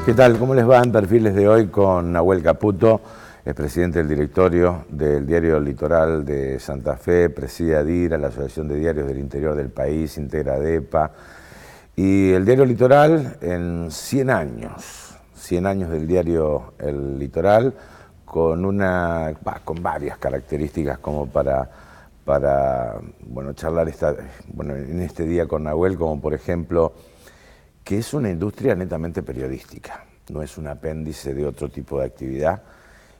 ¿Qué tal? ¿Cómo les va en Perfiles de hoy con Nahuel Caputo? Es presidente del directorio del Diario Litoral de Santa Fe, preside ADIRA, la Asociación de Diarios del Interior del País, integra ADEPA. Y el Diario Litoral en 100 años del diario El Litoral, con varias características como para charlar en este día con Nahuel, como por ejemplo, que es una industria netamente periodística, no es un apéndice de otro tipo de actividad.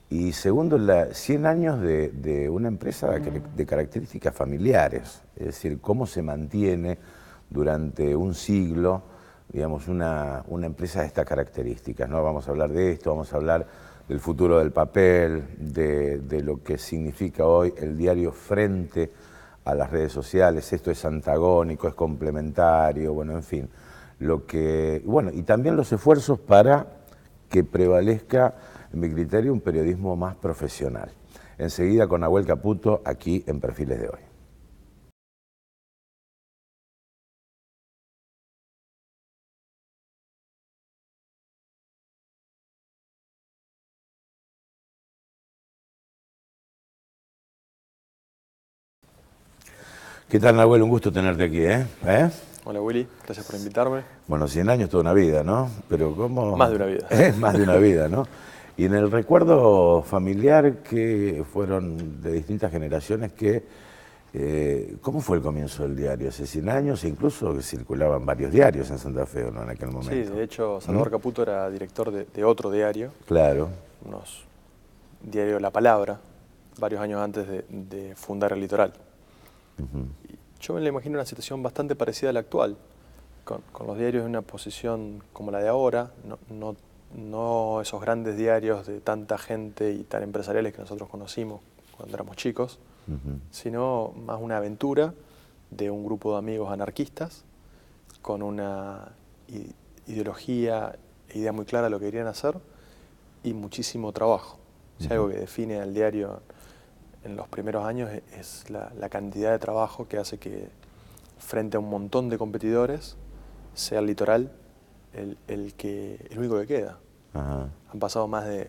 Y segundo, 100 años de una empresa de características familiares, es decir, cómo se mantiene durante un siglo, digamos, una empresa de estas características, ¿no? Vamos a hablar de esto, vamos a hablar del futuro del papel, de lo que significa hoy el diario frente a las redes sociales. Esto es antagónico, es complementario, bueno, en fin. Y también los esfuerzos para que prevalezca, en mi criterio, un periodismo más profesional. Enseguida con Nahuel Caputo, aquí en Perfiles de hoy. ¿Qué tal, Nahuel? Un gusto tenerte aquí, ¿eh? Hola Willy, gracias por invitarme. Bueno, 100 años toda una vida, ¿no? Pero ¿cómo? Más de una vida. Es más de una vida, ¿no? Y en el recuerdo familiar, que fueron de distintas generaciones, ¿cómo fue el comienzo del diario? Hace 100 años, incluso circulaban varios diarios en Santa Fe, ¿no? En aquel momento. Sí, de hecho, Salvador Caputo era director de otro diario. Claro. Diario La Palabra, varios años antes de fundar El Litoral. Yo me lo imagino una situación bastante parecida a la actual, con los diarios en una posición como la de ahora, no esos grandes diarios de tanta gente y tan empresariales que nosotros conocimos cuando éramos chicos, sino más una aventura de un grupo de amigos anarquistas con una ideología e idea muy clara de lo que querían hacer y muchísimo trabajo. Si algo que define al diario en los primeros años es la cantidad de trabajo que hace que, frente a un montón de competidores, sea El Litoral el único que queda. Ajá. Han pasado más de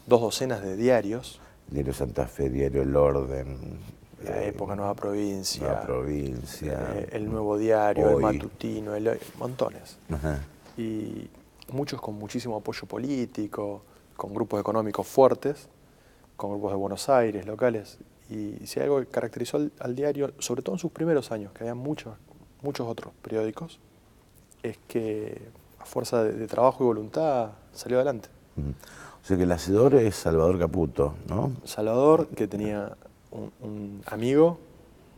2 docenas de diarios. Diario Santa Fe, Diario El Orden. La Época, Nueva Provincia. Nueva Provincia. El Nuevo Diario, Hoy. El Matutino, montones. Ajá. Y muchos con muchísimo apoyo político, con grupos económicos fuertes, con grupos de Buenos Aires, locales. Y si hay algo que caracterizó al diario, sobre todo en sus primeros años, que había muchos otros periódicos, es que a fuerza de trabajo y voluntad salió adelante. O sea que el hacedor es Salvador Caputo, ¿no? Salvador, que tenía un amigo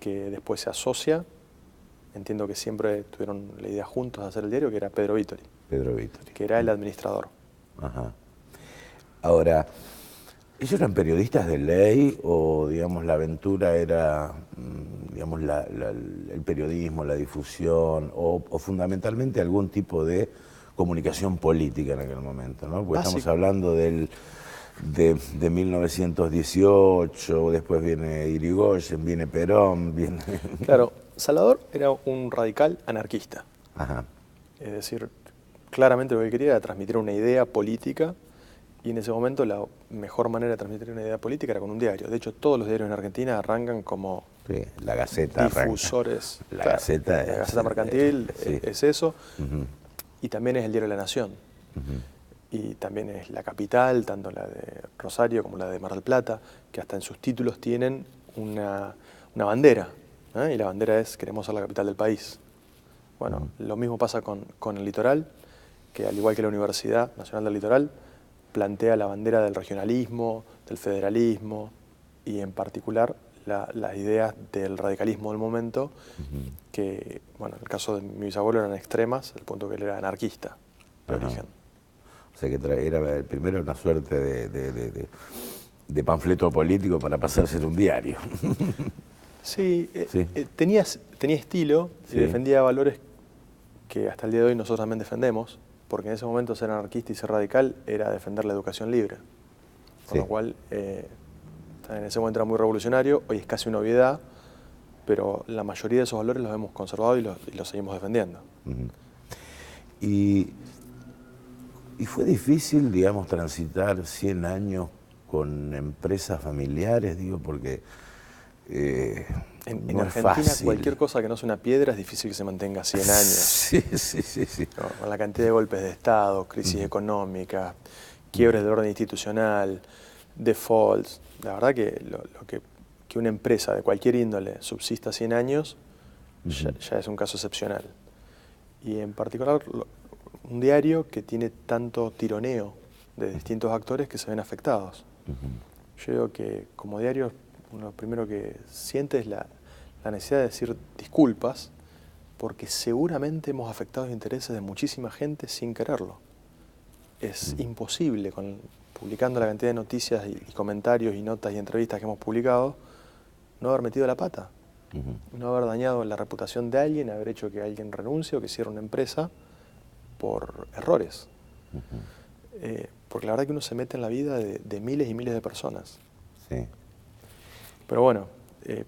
que después se asocia, entiendo que siempre tuvieron la idea juntos de hacer el diario, que era Pedro Vittori. Pedro Vittori. Que era el administrador. Ajá. Ahora, ¿ellos eran periodistas de ley o, digamos, la aventura era, digamos, el periodismo, la difusión o fundamentalmente algún tipo de comunicación política en aquel momento, ¿no? Porque estamos hablando de 1918, después viene Irigoyen, viene Perón, viene... Claro, Salvador era un radical anarquista. Ajá. Es decir, claramente lo que quería era transmitir una idea política. Y en ese momento la mejor manera de transmitir una idea política era con un diario. De hecho, todos los diarios en Argentina arrancan como la Gaceta difusores. La Gaceta Mercantil sí. Es eso. Y también es el diario de la Nación. Y también es La Capital, tanto la de Rosario como la de Mar del Plata, que hasta en sus títulos tienen una bandera. Y la bandera es: queremos ser la capital del país. Bueno, lo mismo pasa con El Litoral, que al igual que la Universidad Nacional del Litoral, plantea la bandera del regionalismo, del federalismo y en particular las ideas del radicalismo del momento, que, bueno, en el caso de mi bisabuelo eran extremas, al punto que él era anarquista de origen. O sea que era primero una suerte de panfleto político para pasarse en un diario. Sí, tenía estilo y defendía valores que hasta el día de hoy nosotros también defendemos, porque en ese momento ser anarquista y ser radical era defender la educación libre. Con lo cual, En ese momento era muy revolucionario, hoy es casi una obviedad, pero la mayoría de esos valores los hemos conservado y los seguimos defendiendo. Ujú. Y, y fue difícil, digamos, transitar 100 años con empresas familiares, digo, porque En no es Argentina, fácil. cualquier cosa que no sea una piedra es difícil que se mantenga 100 años. Sí, sí, sí, sí. Con la cantidad de golpes de Estado, crisis económica, quiebres del orden institucional, defaults. La verdad que que una empresa de cualquier índole subsista 100 años ya es un caso excepcional. Y en particular un diario que tiene tanto tironeo de distintos actores que se ven afectados. Yo digo que como diario uno lo primero que siente es la necesidad de decir disculpas, porque seguramente hemos afectado los intereses de muchísima gente sin quererlo. Es imposible, publicando la cantidad de noticias y comentarios y notas y entrevistas que hemos publicado, no haber metido la pata, no haber dañado la reputación de alguien, haber hecho que alguien renuncie o que cierre una empresa por errores. Porque la verdad que uno se mete en la vida de miles y miles de personas. Sí. Pero bueno,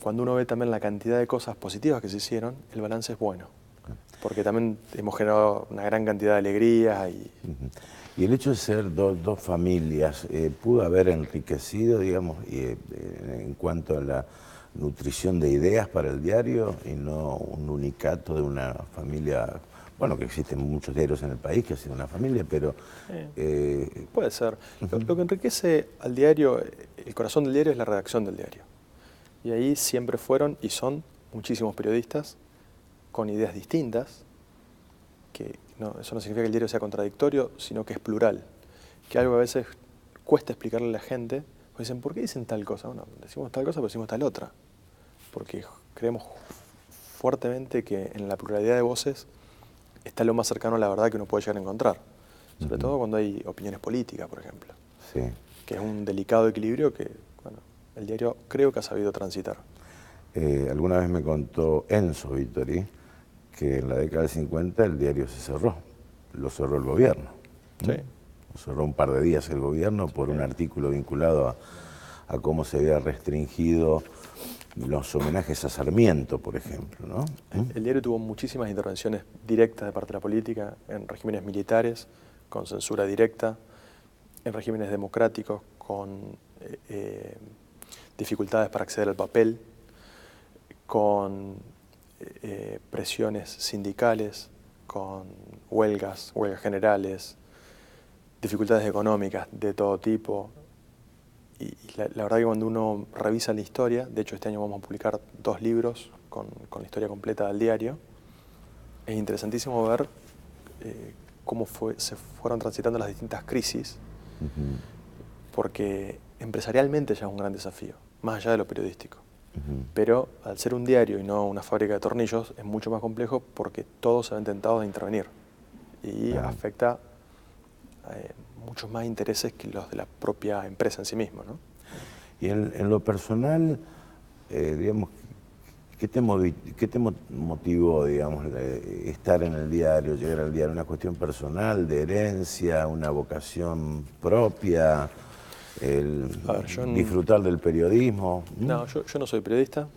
cuando uno ve también la cantidad de cosas positivas que se hicieron, el balance es bueno. Porque también hemos generado una gran cantidad de alegrías. Y el hecho de ser dos familias, ¿pudo haber enriquecido, digamos, en cuanto a la nutrición de ideas para el diario y no un unicato de una familia? Bueno, que existen muchos diarios en el país que ha sido una familia, pero... Puede ser. Lo que enriquece al diario, el corazón del diario es la redacción del diario. Y ahí siempre fueron y son muchísimos periodistas con ideas distintas, que eso no significa que el diario sea contradictorio, sino que es plural. Que algo a veces cuesta explicarle a la gente, porque dicen, ¿por qué dicen tal cosa? Bueno, decimos tal cosa, pero decimos tal otra. Porque creemos fuertemente que en la pluralidad de voces está lo más cercano a la verdad que uno puede llegar a encontrar. Sobre todo cuando hay opiniones políticas, por ejemplo. Sí. Que es un delicado equilibrio que, bueno, el diario creo que ha sabido transitar. Alguna vez me contó Enzo Vittori que en la década del 50 el diario se cerró, lo cerró el gobierno. Sí. Lo cerró un par de días el gobierno por un artículo vinculado a cómo se había restringido los homenajes a Sarmiento, por ejemplo, ¿no? El diario tuvo muchísimas intervenciones directas de parte de la política, en regímenes militares, con censura directa, en regímenes democráticos, con dificultades para acceder al papel, con presiones sindicales, con huelgas generales, dificultades económicas de todo tipo. Y la verdad que cuando uno revisa la historia, de hecho este año vamos a publicar 2 libros con la historia completa del diario, es interesantísimo ver cómo se fueron transitando las distintas crisis, porque empresarialmente ya es un gran desafío, más allá de lo periodístico. Pero al ser un diario y no una fábrica de tornillos, es mucho más complejo porque todos se ven tentados de intervenir y afecta muchos más intereses que los de la propia empresa en sí misma, ¿no? Y en lo personal, digamos, ¿qué te motivó, digamos, estar en el diario, llegar al diario? ¿Una cuestión personal, de herencia, una vocación propia, disfrutar del periodismo? No, yo no soy periodista,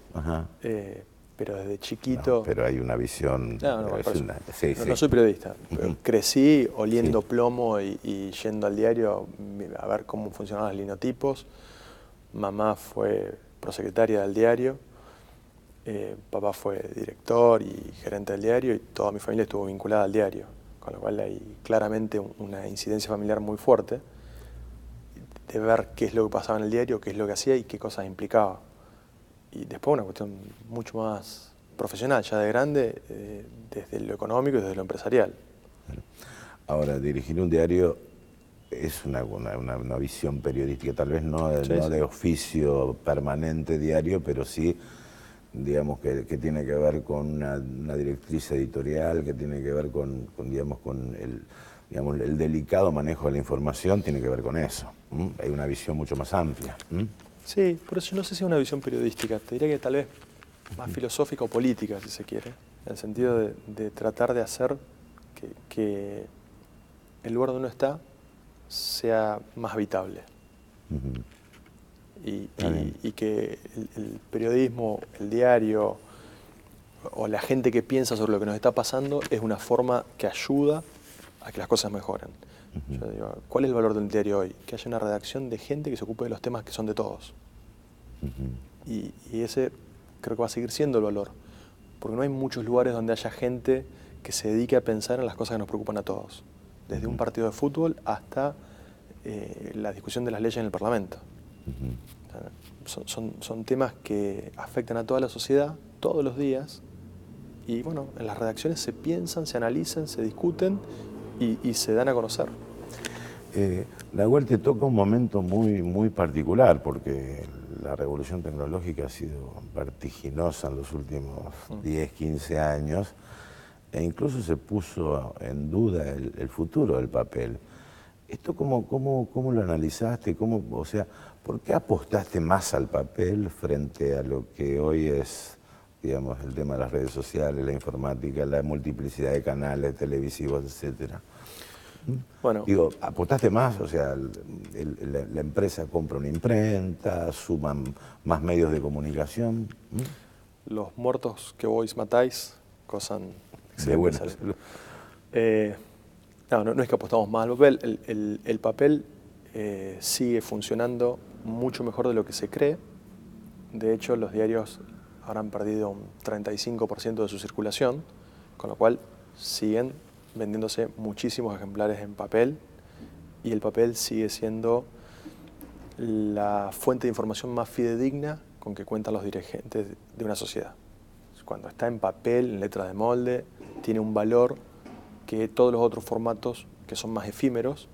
pero desde chiquito... No, pero hay una visión... No soy periodista, pero crecí oliendo plomo y yendo al diario a ver cómo funcionaban los linotipos. Mamá fue prosecretaria del diario, papá fue director y gerente del diario y toda mi familia estuvo vinculada al diario, con lo cual hay claramente una incidencia familiar muy fuerte de ver qué es lo que pasaba en el diario, qué es lo que hacía y qué cosas implicaba. Y después una cuestión mucho más profesional, ya de grande, desde lo económico y desde lo empresarial. Ahora, dirigir un diario es una visión periodística, tal vez no de oficio permanente diario, pero sí, digamos, que tiene que ver con una directriz editorial, que tiene que ver con el delicado manejo de la información, tiene que ver con eso. Hay una visión mucho más amplia. Sí, por eso no sé si es una visión periodística, te diría que tal vez más filosófica o política, si se quiere, en el sentido de tratar de hacer que el lugar donde uno está sea más habitable. y que el periodismo, el diario o la gente que piensa sobre lo que nos está pasando es una forma que ayuda a que las cosas mejoren. Yo digo, ¿cuál es el valor del diario hoy? Que haya una redacción de gente que se ocupe de los temas que son de todos. Y ese creo que va a seguir siendo el valor, porque no hay muchos lugares donde haya gente que se dedique a pensar en las cosas que nos preocupan a todos, desde un partido de fútbol hasta la discusión de las leyes en el Parlamento. Son temas que afectan a toda la sociedad todos los días, y bueno, en las redacciones se piensan, se analizan, se discuten y se dan a conocer. Nahuel, te toca un momento muy particular, porque la revolución tecnológica ha sido vertiginosa en los últimos 10, 15 años, e incluso se puso en duda el futuro del papel. ¿Esto cómo lo analizaste? O sea, ¿por qué apostaste más al papel frente a lo que hoy es, digamos, el tema de las redes sociales, la informática, la multiplicidad de canales televisivos, etcétera? Bueno, digo, ¿apostaste más? O sea, la empresa compra una imprenta, suman más medios de comunicación. Los muertos que vos matáis, cosas de buenas. No es que apostamos más al papel. El papel sigue funcionando mucho mejor de lo que se cree. De hecho, los diarios habrán perdido un 35% de su circulación, con lo cual siguen vendiéndose muchísimos ejemplares en papel, y el papel sigue siendo la fuente de información más fidedigna con que cuentan los dirigentes de una sociedad. Cuando está en papel, en letras de molde, tiene un valor que todos los otros formatos que son más efímeros,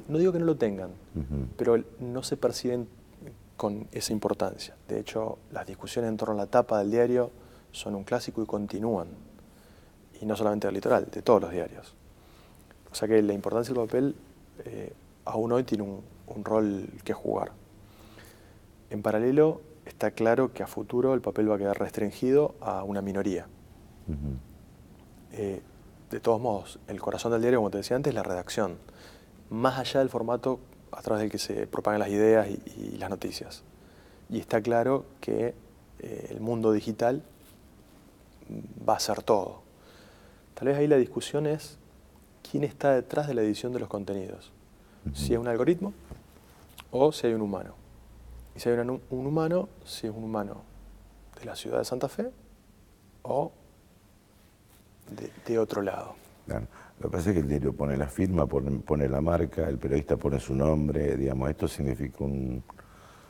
no digo que no lo tengan, pero no se perciben con esa importancia. De hecho, las discusiones en torno a la tapa del diario son un clásico y continúan. Y no solamente del Litoral, de todos los diarios. O sea que la importancia del papel aún hoy tiene un rol que jugar. En paralelo, está claro que a futuro el papel va a quedar restringido a una minoría. De todos modos, el corazón del diario, como te decía antes, es la redacción. Más allá del formato a través del que se propagan las ideas y las noticias. Y está claro que el mundo digital va a ser todo. Tal vez ahí la discusión es quién está detrás de la edición de los contenidos. Si es un algoritmo o si hay un humano. Y si hay un humano, si es un humano de la ciudad de Santa Fe o de otro lado. Claro. Lo que pasa es que el diario pone la firma, pone la marca, el periodista pone su nombre, digamos, esto significa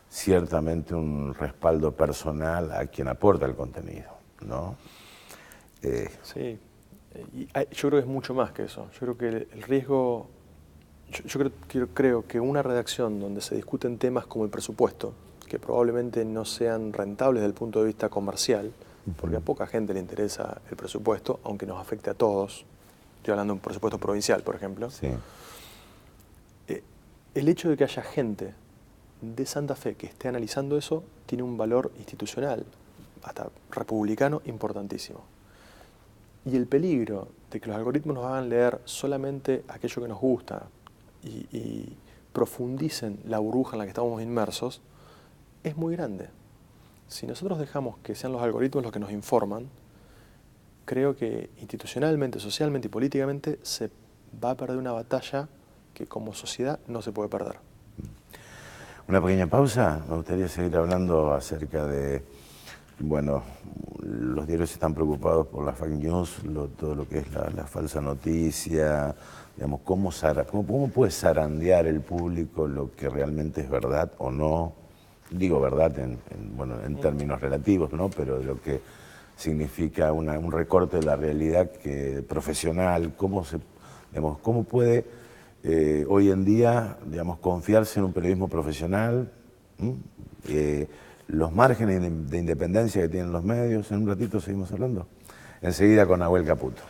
ciertamente un respaldo personal a quien aporta el contenido, ¿no? Sí. Yo creo que es mucho más que eso. Yo creo que el riesgo... Yo creo que una redacción donde se discuten temas como el presupuesto, que probablemente no sean rentables desde el punto de vista comercial, porque a poca gente le interesa el presupuesto, aunque nos afecte a todos. Estoy hablando de un presupuesto provincial, por ejemplo. Sí. El hecho de que haya gente de Santa Fe que esté analizando eso tiene un valor institucional, hasta republicano, importantísimo. Y el peligro de que los algoritmos nos hagan leer solamente aquello que nos gusta y profundicen la burbuja en la que estamos inmersos es muy grande. Si nosotros dejamos que sean los algoritmos los que nos informan, creo que institucionalmente, socialmente y políticamente se va a perder una batalla que como sociedad no se puede perder. Una pequeña pausa. Me gustaría seguir hablando acerca de... Bueno, los diarios están preocupados por la fake news, todo lo que es la falsa noticia, digamos, cómo puede zarandear el público lo que realmente es verdad o no. Digo verdad en términos relativos, ¿no? Pero lo que significa un recorte de la realidad profesional, cómo puede hoy en día, digamos, confiarse en un periodismo profesional, los márgenes de independencia que tienen los medios. En un ratito seguimos hablando. Enseguida con Nahuel Caputo.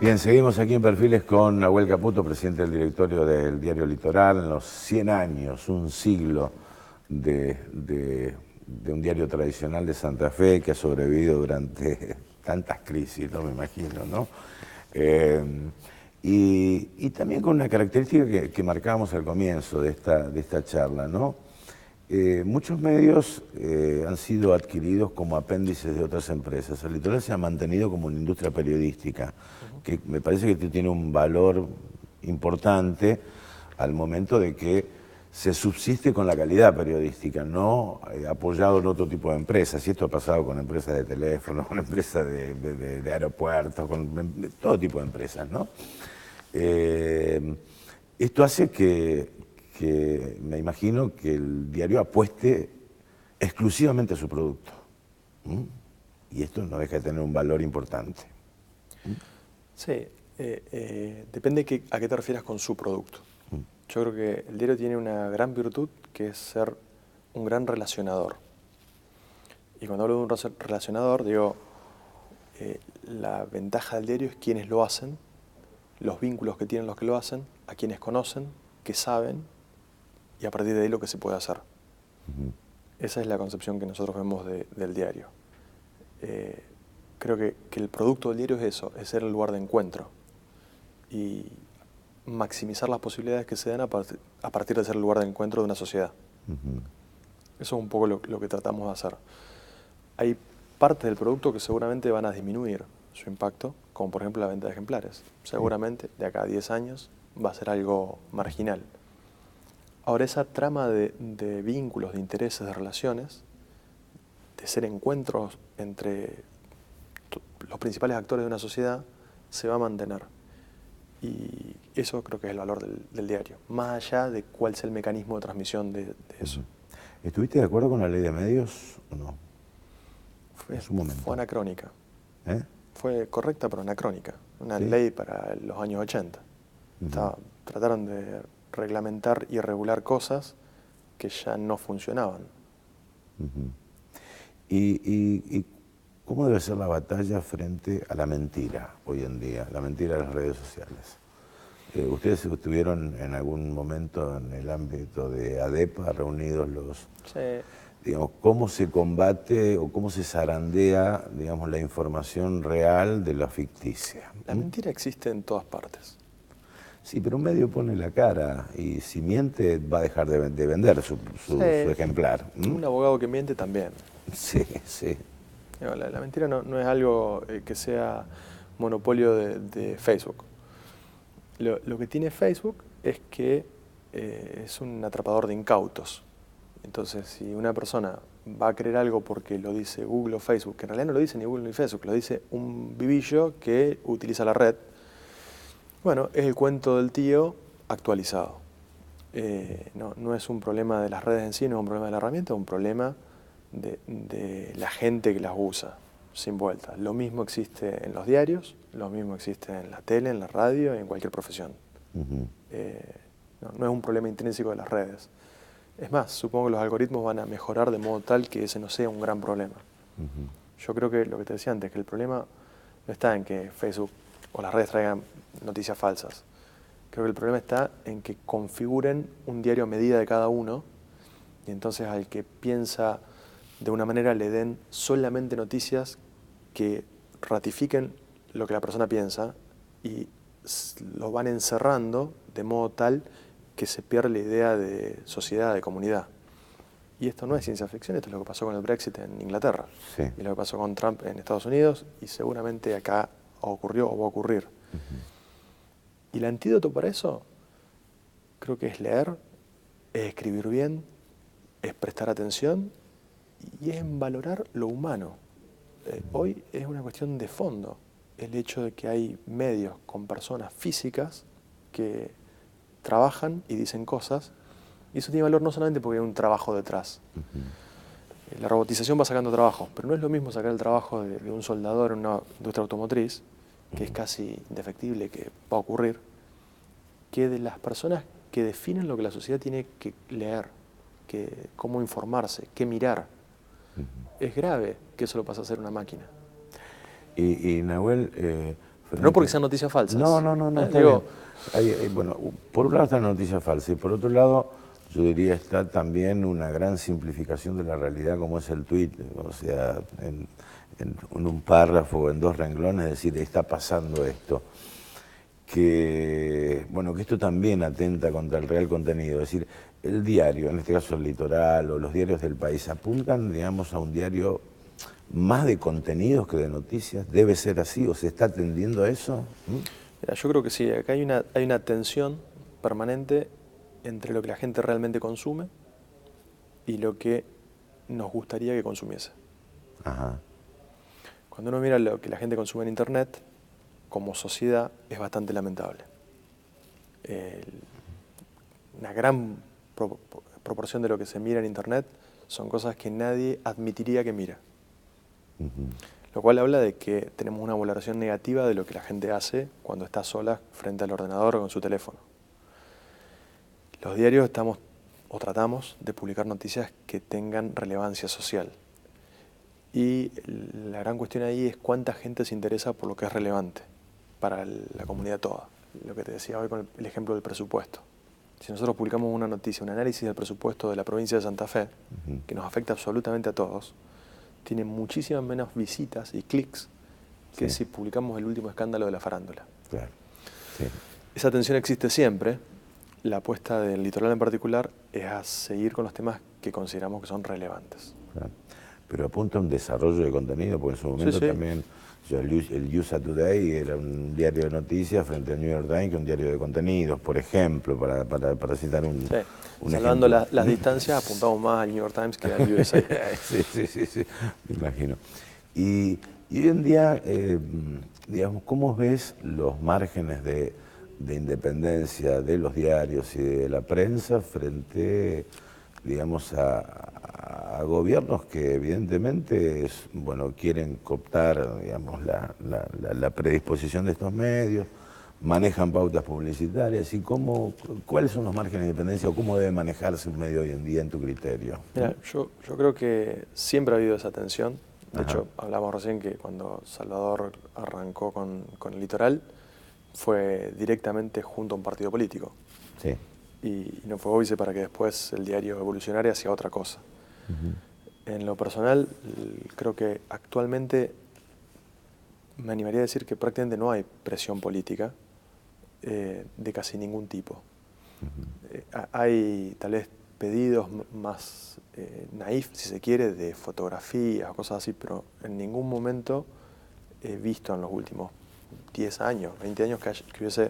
Bien, seguimos aquí en Perfiles con Nahuel Caputo, presidente del directorio del diario Litoral, en los 100 años, un siglo de un diario tradicional de Santa Fe que ha sobrevivido durante tantas crisis, no me imagino, ¿no? Y también con una característica que marcábamos al comienzo de esta charla, ¿no? Muchos medios han sido adquiridos como apéndices de otras empresas. El Litoral se ha mantenido como una industria periodística, que me parece que tiene un valor importante al momento de que se subsiste con la calidad periodística, no apoyado en otro tipo de empresas. Y esto ha pasado con empresas de teléfono, con empresas de aeropuertos, con todo tipo de empresas, ¿no? Esto hace que me imagino que el diario apueste exclusivamente a su producto. Y esto no deja de tener un valor importante. Sí, depende a qué te refieras con su producto. Yo creo que el diario tiene una gran virtud, que es ser un gran relacionador. Y cuando hablo de un relacionador, digo, la ventaja del diario es quienes lo hacen, los vínculos que tienen los que lo hacen, a quienes conocen, que saben, y a partir de ahí lo que se puede hacer. Esa es la concepción que nosotros vemos del diario. Creo que el producto del diario es eso, es ser el lugar de encuentro y maximizar las posibilidades que se dan a partir de ser el lugar de encuentro de una sociedad. Eso es un poco lo que tratamos de hacer. Hay partes del producto que seguramente van a disminuir su impacto, como por ejemplo la venta de ejemplares. Seguramente de acá a 10 años va a ser algo marginal. Ahora, esa trama de vínculos, de intereses, de relaciones, de ser encuentros entre los principales actores de una sociedad, se va a mantener. Y eso creo que es el valor del diario, más allá de cuál sea el mecanismo de transmisión de eso. ¿Estuviste de acuerdo con la ley de medios o no? En su momento. Fue anacrónica. Fue correcta, pero anacrónica. Una ley para los años 80. Trataron de reglamentar y regular cosas que ya no funcionaban. ¿Y cómo debe ser la batalla frente a la mentira hoy en día, la mentira de las redes sociales? ¿Ustedes estuvieron en algún momento en el ámbito de ADEPA reunidos los... Sí. Digamos, ¿cómo se combate o cómo se zarandea, digamos, la información real de la ficticia? La mentira existe en todas partes. Sí, pero un medio pone la cara y si miente va a dejar de vender su ejemplar. Un abogado que miente también. Sí, sí. La mentira no es algo que sea monopolio de Facebook. Lo que tiene Facebook es que es un atrapador de incautos. Entonces, si una persona va a creer algo porque lo dice Google o Facebook, que en realidad no lo dice ni Google ni Facebook, lo dice un vivillo que utiliza la red, bueno, es el cuento del tío actualizado. No es un problema de las redes en sí, no es un problema de la herramienta, es un problema de la gente que las usa, sin vuelta. Lo mismo existe en los diarios, lo mismo existe en la tele, en la radio, en cualquier profesión. No es un problema intrínseco de las redes. Es más, supongo que los algoritmos van a mejorar de modo tal que ese no sea un gran problema. Yo creo que lo que te decía antes, que el problema no está en que Facebook o las redes traigan noticias falsas. Creo que el problema está en que configuren un diario a medida de cada uno y entonces al que piensa de una manera le den solamente noticias que ratifiquen lo que la persona piensa y lo van encerrando de modo tal que se pierde la idea de sociedad, de comunidad. Y esto no es ciencia ficción, esto es lo que pasó con el Brexit en Inglaterra, y lo que pasó con Trump en Estados Unidos, y seguramente acá ocurrió o va a ocurrir. Y el antídoto para eso creo que es leer, es escribir bien, es prestar atención y es en valorar lo humano. Hoy es una cuestión de fondo, el hecho de que hay medios con personas físicas que trabajan y dicen cosas, y eso tiene valor no solamente porque hay un trabajo detrás. La robotización va sacando trabajo, pero no es lo mismo sacar el trabajo de un soldador en una industria automotriz, que es casi indefectible que va a ocurrir, que de las personas que definen lo que la sociedad tiene que leer, cómo informarse, qué mirar. Es grave que eso lo pase a hacer una máquina. Y Nahuel... Pero no porque sean noticias falsas. No, está bien. Bueno, por un lado está la noticia falsa y por otro lado yo diría está también una gran simplificación de la realidad como es el tuit, o sea, en un párrafo o en 2 renglones decir está pasando esto. bueno, que esto también atenta contra el real contenido. Es decir, el diario, en este caso el Litoral o los diarios del país, apuntan, digamos, a un diario más de contenidos que de noticias. ¿Debe ser así o se está tendiendo a eso? Mira, yo creo que sí, acá hay una tensión permanente entre lo que la gente realmente consume y lo que nos gustaría que consumiese. Ajá. Cuando uno mira lo que la gente consume en Internet, como sociedad, es bastante lamentable. Una gran proporción de lo que se mira en Internet son cosas que nadie admitiría que mira. Lo cual habla de que tenemos una valoración negativa de lo que la gente hace cuando está sola frente al ordenador o con su teléfono. Los diarios tratamos de publicar noticias que tengan relevancia social. Y la gran cuestión ahí es cuánta gente se interesa por lo que es relevante para la comunidad toda. Lo que te decía hoy con el ejemplo del presupuesto. Si nosotros publicamos una noticia, un análisis del presupuesto de la provincia de Santa Fe, que nos afecta absolutamente a todos, tiene muchísimas menos visitas y clics que si publicamos el último escándalo de la farándula. Claro. Sí. Esa tensión existe siempre. La apuesta del Litoral en particular es a seguir con los temas que consideramos que son relevantes. Claro. Pero apunta a un desarrollo de contenido, porque en su momento también el USA Today era un diario de noticias frente al New York Times, que es un diario de contenidos, por ejemplo, para citar un Salvando ejemplo. las distancias, apuntamos más al New York Times que al USA. Sí, me imagino. Y hoy en día, digamos, ¿cómo ves los márgenes de independencia de los diarios y de la prensa frente, digamos, a gobiernos que evidentemente quieren cooptar, digamos, la predisposición de estos medios, manejan pautas publicitarias? ¿Y cuáles son los márgenes de independencia o cómo debe manejarse un medio hoy en día en tu criterio? Mira, yo creo que siempre ha habido esa tensión. De hecho, hablamos recién que cuando Salvador arrancó con el Litoral, fue directamente junto a un partido político. Sí. Y no fue óbice para que después el diario evolucionara hacia otra cosa. En lo personal, creo que actualmente me animaría a decir que prácticamente no hay presión política de casi ningún tipo. Hay tal vez pedidos más naif, si se quiere, de fotografías o cosas así, pero en ningún momento he visto en los últimos 10 años, 20 años que hubiese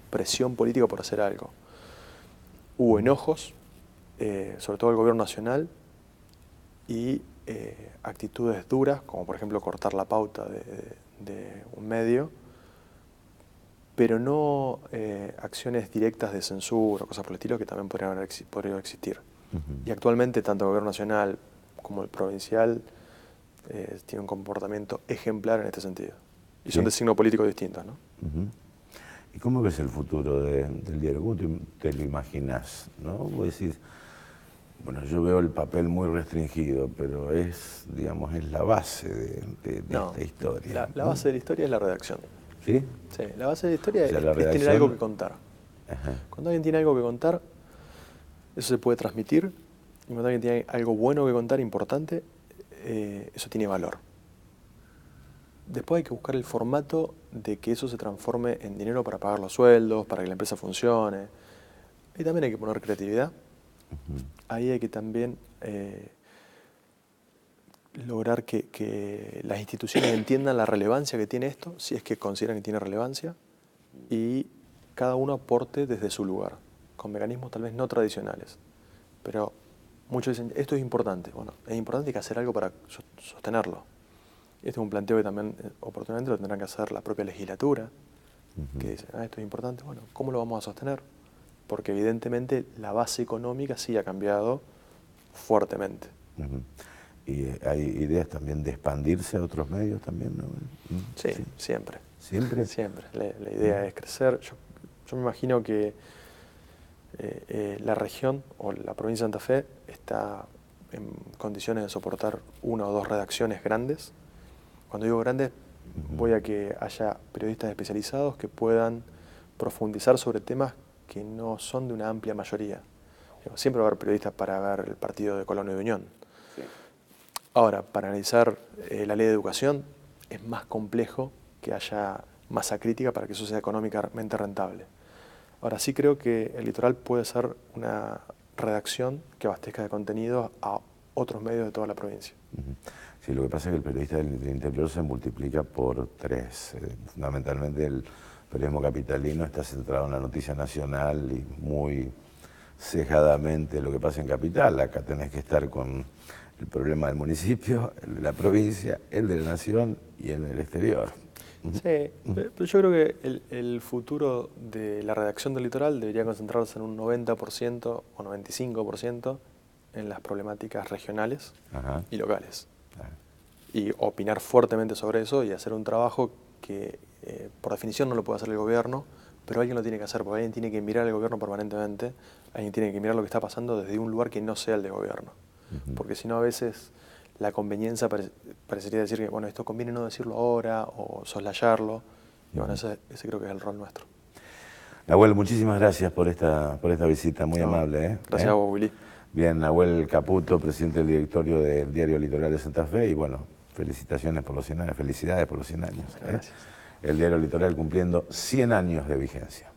presión política por hacer algo. Hubo enojos, sobre todo del gobierno nacional, y actitudes duras, como por ejemplo cortar la pauta de un medio, pero no acciones directas de censura o cosas por el estilo que también podrían existir. Y actualmente tanto el gobierno nacional como el provincial tienen un comportamiento ejemplar en este sentido. Y son de signo político distintos, ¿no? ¿Y cómo ves el futuro del diario? ¿Cómo te lo imaginas? ¿No? Vos decís, bueno, yo veo el papel muy restringido, pero es la base de esta historia. La base de la historia es la redacción. ¿Sí? Sí, la base de la historia es redacción... tener algo que contar. Cuando alguien tiene algo que contar, eso se puede transmitir. Y cuando alguien tiene algo bueno que contar, importante, eso tiene valor. Después hay que buscar el formato de que eso se transforme en dinero para pagar los sueldos, para que la empresa funcione. Y también hay que poner creatividad. Ahí hay que también lograr que las instituciones entiendan la relevancia que tiene esto, si es que consideran que tiene relevancia, y cada uno aporte desde su lugar, con mecanismos tal vez no tradicionales. Pero muchos dicen, esto es importante. Bueno, es importante, hay que hacer algo para sostenerlo. Este es un planteo que también oportunamente lo tendrán que hacer la propia legislatura, que dice, esto es importante, bueno, ¿cómo lo vamos a sostener? Porque evidentemente la base económica sí ha cambiado fuertemente. ¿Y hay ideas también de expandirse a otros medios también, no? Sí, siempre. ¿Siempre? Siempre. La idea es crecer. Yo me imagino que la región o la provincia de Santa Fe está en condiciones de soportar 1 o 2 redacciones grandes. Cuando digo grandes, voy a que haya periodistas especializados que puedan profundizar sobre temas que no son de una amplia mayoría. Siempre va a haber periodistas para ver el partido de Colón y de Unión. Sí. Ahora, para analizar la ley de educación es más complejo que haya masa crítica para que eso sea económicamente rentable. Ahora sí creo que el litoral puede ser una redacción que abastezca de contenido a otros medios de toda la provincia. Sí, lo que pasa es que el periodista del interior se multiplica por 3. Fundamentalmente el periodismo capitalino está centrado en la noticia nacional y muy cejadamente lo que pasa en Capital. Acá tenés que estar con el problema del municipio, el de la provincia, el de la nación y el del exterior. Sí, pero yo creo que el futuro de la redacción del litoral debería concentrarse en un 90% o 95% en las problemáticas regionales y locales. Y opinar fuertemente sobre eso y hacer un trabajo que por definición no lo puede hacer el gobierno, pero alguien lo tiene que hacer, porque alguien tiene que mirar al gobierno permanentemente, alguien tiene que mirar lo que está pasando desde un lugar que no sea el de gobierno. Porque si no, a veces la conveniencia parecería decir que, bueno, esto conviene no decirlo ahora o soslayarlo. Y bueno, ese creo que es el rol nuestro. Nahuel, muchísimas gracias por esta visita, muy amable. Gracias a vos, Willy. Bien, Nahuel Caputo, presidente del directorio del diario Litoral de Santa Fe, y bueno, felicitaciones por los 100 años, felicidades por los 100 años. Gracias. El diario Litoral cumpliendo 100 años de vigencia.